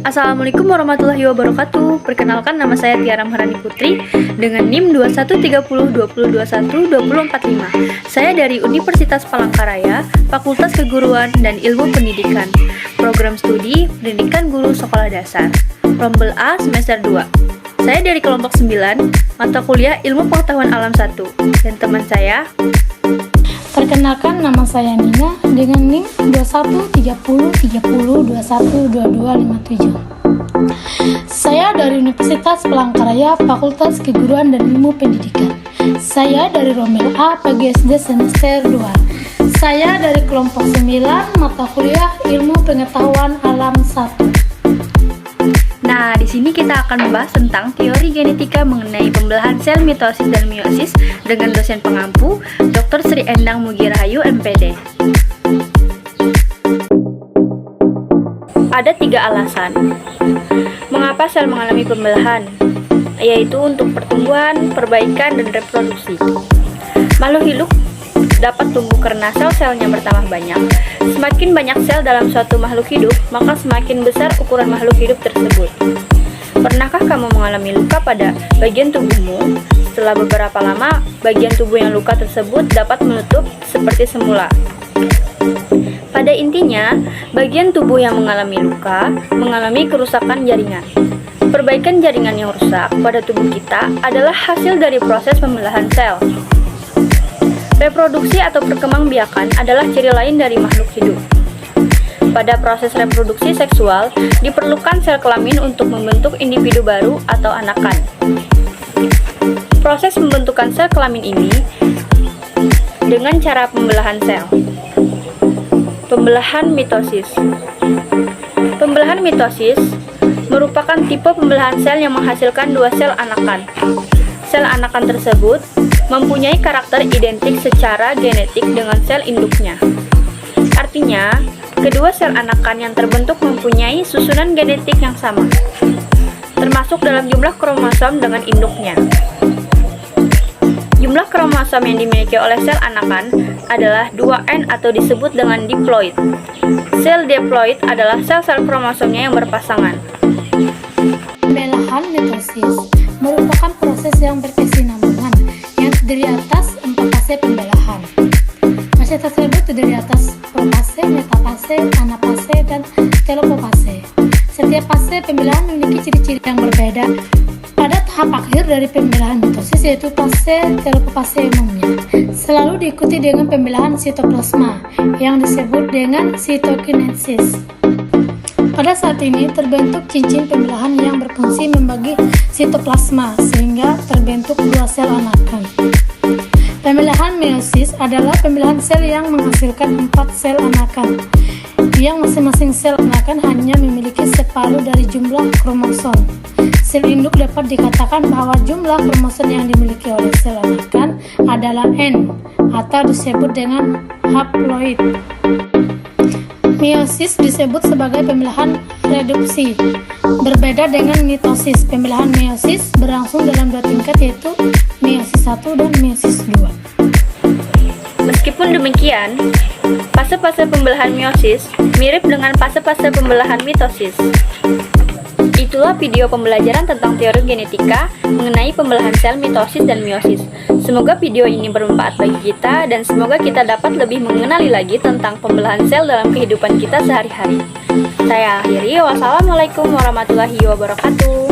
Assalamualaikum warahmatullahi wabarakatuh. Perkenalkan, nama saya Tiara Maharani Putri dengan NIM 213020212045. Saya dari Universitas Palangkaraya, Fakultas Keguruan dan Ilmu Pendidikan. Program studi Pendidikan Guru Sekolah Dasar. Rombel A semester 2. Saya dari kelompok 9, mata kuliah Ilmu Pengetahuan Alam 1. Dan teman saya, perkenalkan, nama saya Nina dengan NIM 213030212257. Saya dari Universitas Palangkaraya, Fakultas Keguruan dan Ilmu Pendidikan. Saya dari Rombel A PGSD semester 2. Saya dari kelompok 9, mata kuliah Ilmu Pengetahuan Alam 1. Nah, di sini kita akan membahas tentang teori genetika mengenai pembelahan sel mitosis dan meiosis dengan dosen pengampu Dr. Sri Endang Mugirahayu, MPD. Ada 3 alasan mengapa sel mengalami pembelahan, yaitu untuk pertumbuhan, perbaikan, dan reproduksi. Makhluk hidup dapat tumbuh karena sel-selnya bertambah banyak. Semakin banyak sel dalam suatu makhluk hidup, maka semakin besar ukuran makhluk hidup tersebut. Pernahkah kamu mengalami luka pada bagian tubuhmu? Setelah beberapa lama, bagian tubuh yang luka tersebut dapat menutup seperti semula. Pada intinya, bagian tubuh yang mengalami luka mengalami kerusakan jaringan. Perbaikan jaringan yang rusak pada tubuh kita adalah hasil dari proses pembelahan sel. Reproduksi atau perkembangbiakan adalah ciri lain dari makhluk hidup. Pada proses reproduksi seksual, diperlukan sel kelamin untuk membentuk individu baru atau anakan. Proses pembentukan sel kelamin ini dengan cara pembelahan sel. Pembelahan mitosis. Pembelahan mitosis merupakan tipe pembelahan sel yang menghasilkan 2 sel anakan. Sel anakan tersebut mempunyai karakter identik secara genetik dengan sel induknya. Artinya, kedua sel anakan yang terbentuk mempunyai susunan genetik yang sama, termasuk dalam jumlah kromosom dengan induknya. Jumlah kromosom yang dimiliki oleh sel anakan adalah 2N atau disebut dengan diploid. Sel diploid adalah sel-sel kromosomnya yang berpasangan. Pembelahan mitosis merupakan proses yang berkesinambungan yang terdiri atas 4 fase pembelahan. Fase tersebut terdiri atas profase, metafase, anafase, dan telopofase. Setiap fase pembelahan memiliki ciri-ciri yang berbeda. Pada tahap akhir dari pembelahan mitosis, yaitu fase telopofase umumnya, selalu diikuti dengan pembelahan sitoplasma yang disebut dengan sitokinesis. Pada saat ini terbentuk cincin pembelahan yang berfungsi membagi sitoplasma sehingga terbentuk 2 sel anakan. Pembelahan meiosis adalah pembelahan sel yang menghasilkan 4 sel anakan, yang masing-masing sel anakan hanya memiliki separuh dari jumlah kromosom. Sel induk dapat dikatakan bahwa jumlah kromosom yang dimiliki oleh sel anakan adalah N atau disebut dengan haploid. Meiosis disebut sebagai pembelahan reduksi. Berbeda dengan mitosis, pembelahan meiosis berlangsung dalam 2 tingkat, yaitu meiosis 1 dan meiosis 2. Meskipun demikian, fase-fase pembelahan meiosis mirip dengan fase-fase pembelahan mitosis. Itulah video pembelajaran tentang teori genetika mengenai pembelahan sel mitosis dan meiosis. Semoga video ini bermanfaat bagi kita dan semoga kita dapat lebih mengenali lagi tentang pembelahan sel dalam kehidupan kita sehari-hari. Saya akhiri, wassalamualaikum warahmatullahi wabarakatuh.